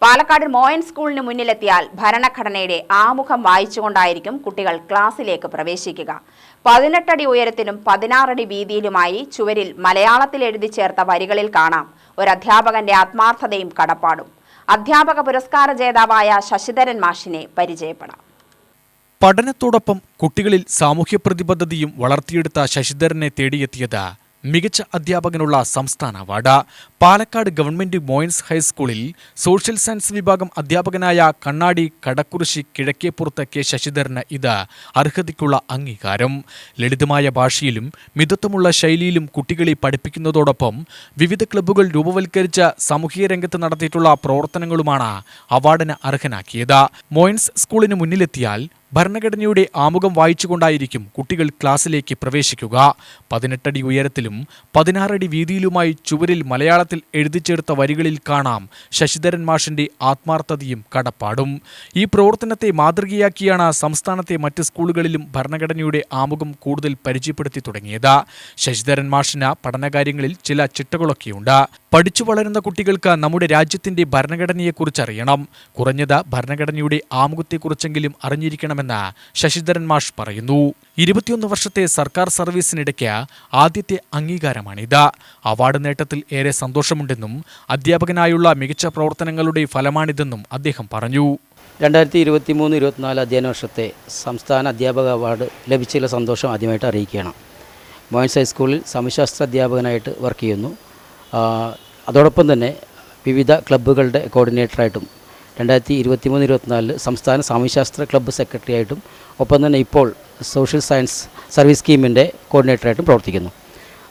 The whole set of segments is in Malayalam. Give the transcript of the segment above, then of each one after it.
പാലക്കാട് മോയൻ സ്കൂളിന് മുന്നിലെത്തിയാൽ ഭരണഘടനയുടെ ആമുഖം വായിച്ചുകൊണ്ടായിരിക്കും കുട്ടികൾ ക്ലാസ്സിലേക്ക് പ്രവേശിക്കുക. 18 അടി ഉയരത്തിലും 16 അടി വീതിയിലുമായി ചുവരിൽ മലയാളത്തിൽ എഴുതി ചേർത്ത വരികളിൽ കാണാം ഒരു അധ്യാപകന്റെ ആത്മാർത്ഥതയും കടപ്പാടും. അധ്യാപക പുരസ്കാര ജേതാവായ ശശിധരൻ മാഷിനെ പരിചയപ്പെടാം. പഠനത്തോടൊപ്പം കുട്ടികളിൽ സാമൂഹ്യ പ്രതിബദ്ധതയും വളർത്തിയെടുത്ത ശശിധരനെ തേടിയെത്തിയത് മികച്ച അധ്യാപകനുള്ള സംസ്ഥാന അവാർഡ്. പാലക്കാട് ഗവൺമെന്റ് മോയിൻസ് ഹൈസ്കൂളിൽ സോഷ്യൽ സയൻസ് വിഭാഗം അധ്യാപകനായ കണ്ണാടി കടക്കുറിശി കിഴക്കേപ്പുറത്ത് കെ ശശിധരന് ഇത് അർഹതയ്ക്കുള്ള അംഗീകാരം. ലളിതമായ ഭാഷയിലും മിതത്വമുള്ള ശൈലിയിലും കുട്ടികളെ പഠിപ്പിക്കുന്നതോടൊപ്പം വിവിധ ക്ലബ്ബുകൾ രൂപവൽക്കരിച്ച സാമൂഹിക രംഗത്ത് നടത്തിയിട്ടുള്ള പ്രവർത്തനങ്ങളുമാണ് അവാർഡിന് അർഹനാക്കിയത്. മോയിൻസ് സ്കൂളിന് മുന്നിലെത്തിയാൽ ഭരണഘടനയുടെ ആമുഖം വായിച്ചുകൊണ്ടായിരിക്കും കുട്ടികൾ ക്ലാസ്സിലേക്ക് പ്രവേശിക്കുക. 18 അടി ഉയരത്തിലും 16 അടി വീതിയിലുമായി ചുവരിൽ മലയാളത്തിൽ എഴുതിച്ചേർത്ത വരികളിൽ കാണാം ശശിധരൻ മാഷിന്റെ ആത്മാർത്ഥതയും കടപ്പാടും. ഈ പ്രവർത്തനത്തെ മാതൃകയാക്കിയാണ് സംസ്ഥാനത്തെ മറ്റ് സ്കൂളുകളിലും ഭരണഘടനയുടെ ആമുഖം കൂടുതൽ പരിചയപ്പെടുത്തി തുടങ്ങിയത്. ശശിധരൻ മാഷിന് പഠനകാര്യങ്ങളിൽ ചില ചിട്ടകളൊക്കെയുണ്ട്. പഠിച്ചു വളരുന്ന കുട്ടികൾക്ക് നമ്മുടെ രാജ്യത്തിന്റെ ഭരണഘടനയെക്കുറിച്ച് അറിയണം. കുറഞ്ഞത് ഭരണഘടനയുടെ ആമുഖത്തെക്കുറിച്ചെങ്കിലും അറിഞ്ഞിരിക്കണമെന്ന് ശശിധരൻ മാഷ് പറയുന്നു. 21 വർഷത്തെ സർക്കാർ സർവീസിനിടയ്ക്ക് ആദ്യത്തെ അംഗീകാരമാണിത്. അവാർഡ് നേട്ടത്തിൽ ഏറെ സന്തോഷമുണ്ടെന്നും അധ്യാപകനായുള്ള മികച്ച പ്രവർത്തനങ്ങളുടെ ഫലമാണിതെന്നും അദ്ദേഹം പറഞ്ഞു. 2023-24 അധ്യയന വർഷത്തെ സംസ്ഥാന അധ്യാപക അവാർഡ് ലഭിച്ചതിലെ സന്തോഷം ആദ്യമായിട്ട് അറിയിക്കുകയാണ്. മോയിൻസ് ഹൈസ്കൂളിൽ സാമൂഹ്യശാസ്ത്ര അധ്യാപകനായിട്ട് വർക്ക് ചെയ്യുന്നു. അതോടൊപ്പം തന്നെ വിവിധ ക്ലബ്ബുകളുടെ കോർഡിനേറ്ററായിട്ടും 2023-24 സംസ്ഥാന സാമൂഹ്യശാസ്ത്ര ക്ലബ്ബ് സെക്രട്ടറി ആയിട്ടും ഒപ്പം തന്നെ ഇപ്പോൾ സോഷ്യൽ സയൻസ് സർവീസ് സ്കീമിൻ്റെ കോർഡിനേറ്ററായിട്ടും പ്രവർത്തിക്കുന്നു.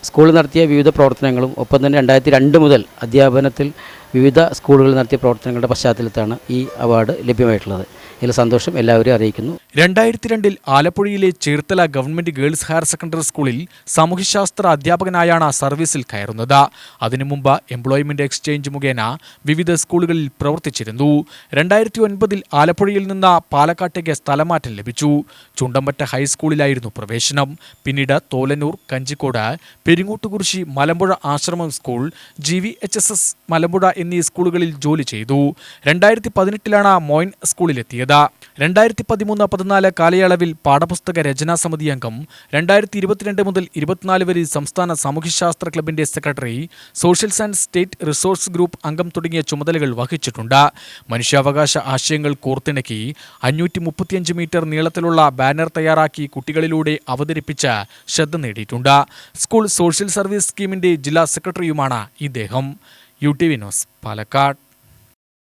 സ്കൂളിൽ നടത്തിയ വിവിധ പ്രവർത്തനങ്ങളും ഒപ്പം തന്നെ 2002 മുതൽ അധ്യാപനത്തിൽ വിവിധ സ്കൂളുകളിൽ നടത്തിയ പ്രവർത്തനങ്ങളുടെ പശ്ചാത്തലത്താണ് ഈ അവാർഡ് ലഭ്യമായിട്ടുള്ളത്. ഇതിൽ സന്തോഷം എല്ലാവരെയും അറിയിക്കുന്നു. 2002 ആലപ്പുഴയിലെ Cherthala government girls higher secondary സ്കൂളിൽ സാമൂഹ്യശാസ്ത്ര അധ്യാപകനായാണ് സർവീസിൽ കയറുന്നത്. അതിനു മുമ്പ് എംപ്ലോയ്മെന്റ് എക്സ്ചേഞ്ച് മുഖേന വിവിധ സ്കൂളുകളിൽ പ്രവർത്തിച്ചിരുന്നു. 2009 ആലപ്പുഴയിൽ നിന്ന് പാലക്കാട്ടേക്ക് സ്ഥലമാറ്റം ലഭിച്ചു. ചുണ്ടമ്പറ്റ ഹൈസ്കൂളിലായിരുന്നു പ്രവേശനം. പിന്നീട് തോലന്നൂർ, കഞ്ചിക്കോട്, പെരിങ്ങോട്ടുകുറിശി, മലമ്പുഴ ആശ്രമം സ്കൂൾ, GVHSS മലമ്പുഴ എന്നീ സ്കൂളുകളിൽ ജോലി ചെയ്തു. 2018 മോയിൻ സ്കൂളിലെത്തിയത്. 2013-14 കാലയളവിൽ പാഠപുസ്തക രചനാ സമിതി അംഗം, 2022 മുതൽ 24 വരെ സംസ്ഥാന സാമൂഹ്യശാസ്ത്ര ക്ലബിന്റെ secretary, social science state resource group അംഗം തുടങ്ങിയ ചുമതലകൾ വഹിച്ചിട്ടുണ്ട്. മനുഷ്യാവകാശ ആശയങ്ങൾ കോർത്തിണക്കി 535 മീറ്റർ നീളത്തിലുള്ള ബാനർ തയ്യാറാക്കി കുട്ടികളിലൂടെ അവതരിപ്പിച്ച് ശ്രദ്ധ നേടിയിട്ടുണ്ട്. സ്കൂൾ സോഷ്യൽ സർവീസ് സ്കീമിന്റെ ജില്ലാ സെക്രട്ടറിയുമാണ് ഇദ്ദേഹം. UTV news, Palakkad.